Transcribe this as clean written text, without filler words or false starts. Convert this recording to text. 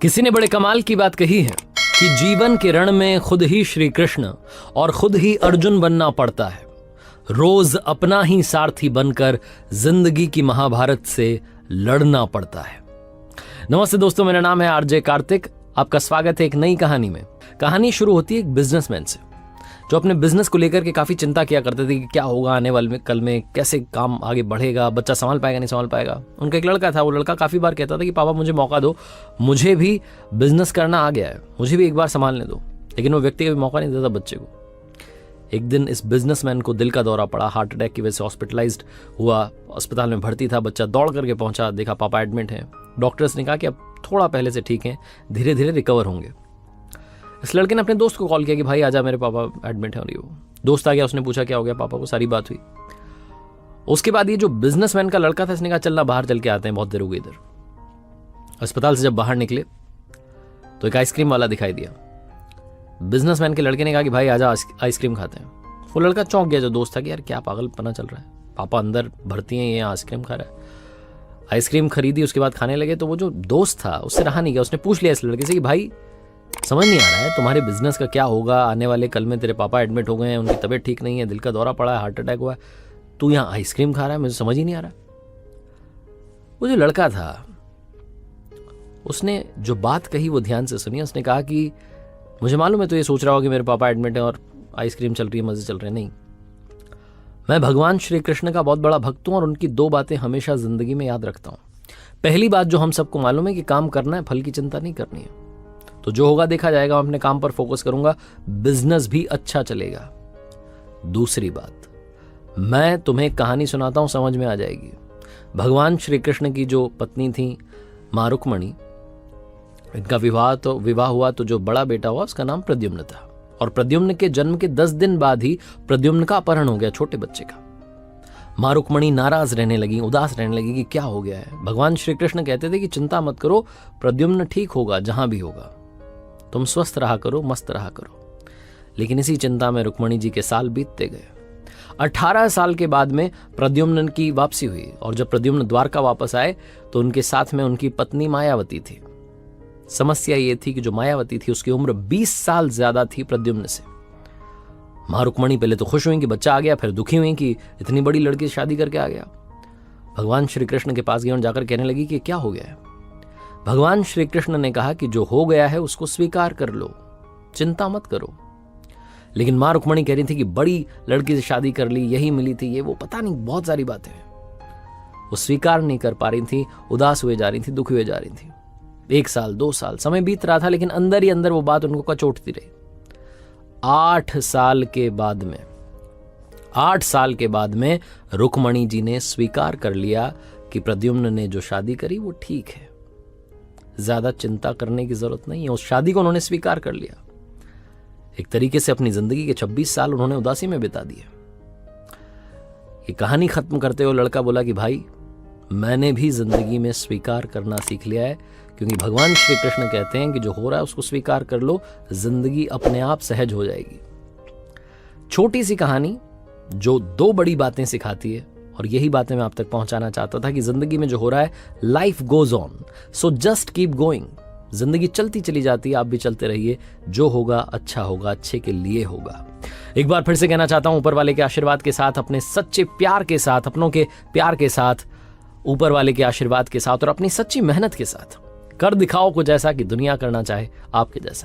किसी ने बड़े कमाल की बात कही है कि जीवन के रण में खुद ही श्री कृष्ण और खुद ही अर्जुन बनना पड़ता है। रोज अपना ही सारथी बनकर जिंदगी की महाभारत से लड़ना पड़ता है। नमस्ते दोस्तों, मेरा नाम है आरजे कार्तिक। आपका स्वागत है एक नई कहानी में। कहानी शुरू होती है एक बिजनेसमैन से जो अपने बिजनेस को लेकर के काफी चिंता किया करते थे कि क्या होगा आने वाले में, कल में कैसे काम आगे बढ़ेगा, बच्चा संभाल पाएगा नहीं संभाल पाएगा। उनका एक लड़का था, वो लड़का काफी बार कहता था कि पापा मुझे मौका दो, मुझे भी बिजनेस करना आ गया है, मुझे भी एक बार संभालने दो। लेकिन वो व्यक्ति कभी मौका नहीं देता बच्चे को। एक दिन इस बिजनेसमैन को दिल का दौरा पड़ा, हार्ट अटैक की वजह से हॉस्पिटलाइज्ड हुआ, अस्पताल में भर्ती था। बच्चा दौड़ करके पहुंचा, देखा पापा एडमिट हैं। डॉक्टर्स ने कहा कि अब थोड़ा पहले से ठीक हैं, धीरे धीरे रिकवर होंगे। इस लड़के ने अपने दोस्त को कॉल किया कि भाई आजा, मेरे पापा एडमिट है। और ये दोस्त आ गया, उसने पूछा क्या हो गया पापा को, सारी बात हुई। उसके बाद ये जो बिजनेसमैन का लड़का था, इसने कहा चलना बाहर चल के आते हैं, बहुत देर हो गई इधर। अस्पताल से जब बाहर निकले तो एक आइसक्रीम वाला दिखाई दिया। बिजनेसमैन के लड़के ने कहा कि भाई आजा आइसक्रीम खाते हैं। वो लड़का चौंक गया जो दोस्त था कि यार क्या पागलपना चल रहा है, पापा अंदर भर्ती हैं, ये आइसक्रीम खा रहा है। आइसक्रीम खरीदी, उसके बाद खाने लगे। तो वो जो दोस्त था उससे रहा नहीं गया, उसने पूछ लिया इस लड़के से कि भाई समझ नहीं आ रहा है तुम्हारे बिजनेस का क्या होगा, आने वाले कल में तेरे पापा एडमिट हो गए हैं, उनकी तबीयत ठीक नहीं है, दिल का दौरा पड़ा है, हार्ट अटैक हुआ है, तू यहाँ आइसक्रीम खा रहा है, मुझे समझ ही नहीं आ रहा। वो जो लड़का था उसने जो बात कही वो ध्यान से सुनी। उसने कहा कि मुझे मालूम है तो ये सोच रहा हो कि मेरे पापा एडमिट है और आइसक्रीम चल रही है, मजे चल रहे हैं। नहीं, मैं भगवान श्री कृष्ण का बहुत बड़ा भक्त हूं और उनकी दो बातें हमेशा जिंदगी में याद रखता हूं। पहली बात जो हम सबको मालूम है कि काम करना है, फल की चिंता नहीं करनी है। तो जो होगा देखा जाएगा, मैं अपने काम पर फोकस करूंगा, बिजनेस भी अच्छा चलेगा। दूसरी बात, मैं तुम्हें कहानी सुनाता हूं, समझ में आ जाएगी। भगवान श्री कृष्ण की जो पत्नी थी मां रुक्मणी, इनका विवाह हुआ तो जो बड़ा बेटा हुआ उसका नाम प्रद्युम्न था। और प्रद्युम्न के जन्म के 10 दिन बाद ही प्रद्युम्न का अपहरण हो गया, छोटे बच्चे का। मां रुक्मणी नाराज रहने लगी, उदास रहने लगी कि क्या हो गया है। भगवान श्री कृष्ण कहते थे कि चिंता मत करो, प्रद्युम्न ठीक होगा, जहां भी होगा, तुम स्वस्थ रहा करो, मस्त रहा करो। लेकिन इसी चिंता में रुक्मणी जी के साल बीतते गए। 18 साल के बाद में प्रद्युम्न की वापसी हुई और जब प्रद्युम्न द्वारका वापस आए तो उनके साथ में उनकी पत्नी मायावती थी। समस्या ये थी कि जो मायावती थी उसकी उम्र 20 साल ज्यादा थी प्रद्युम्न से। मां रुक्मणी पहले तो खुश हुई कि बच्चा आ गया, फिर दुखी हुई कि इतनी बड़ी लड़की शादी करके आ गया। भगवान श्री कृष्ण के पास गई और जाकर कहने लगी कि क्या हो गया है। भगवान श्री कृष्ण ने कहा कि जो हो गया है उसको स्वीकार कर लो, चिंता मत करो। लेकिन मां रुक्मणी कह रही थी कि बड़ी लड़की से शादी कर ली, यही मिली थी, ये वो पता नहीं बहुत सारी बातें। वो स्वीकार नहीं कर पा रही थी, उदास हुए जा रही थी, दुखी हुए जा रही थी। 1 साल 2 साल समय बीत रहा था, लेकिन अंदर ही अंदर वो बात उनको कचोटती रही। 8 साल के बाद में रुक्मणी जी ने स्वीकार कर लिया कि प्रद्युम्न ने जो शादी करी वो ठीक है, ज्यादा चिंता करने की जरूरत नहीं है। उस शादी को उन्होंने स्वीकार कर लिया। एक तरीके से अपनी जिंदगी के 26 साल उन्होंने उदासी में बिता दिए। ये कहानी खत्म करते हुए लड़का बोला कि भाई मैंने भी जिंदगी में स्वीकार करना सीख लिया है, क्योंकि भगवान श्री कृष्ण कहते हैं कि जो हो रहा है उसको स्वीकार कर लो, जिंदगी अपने आप सहज हो जाएगी। छोटी सी कहानी जो 2 बड़ी बातें सिखाती है, और यही बातें मैं आप तक पहुंचाना चाहता था कि जिंदगी में जो हो रहा है, life goes on, so just keep going. जिंदगी चलती चली जाती है, आप भी चलते रहिए। जो होगा अच्छा होगा, अच्छे के लिए होगा। एक बार फिर से कहना चाहता हूं, ऊपर वाले के आशीर्वाद के साथ, अपने सच्चे प्यार के साथ, अपनों के प्यार के साथ, ऊपर वाले के आशीर्वाद के साथ और अपनी सच्ची मेहनत के साथ कर दिखाओ कुछ ऐसा कि दुनिया करना चाहे आपके जैसा।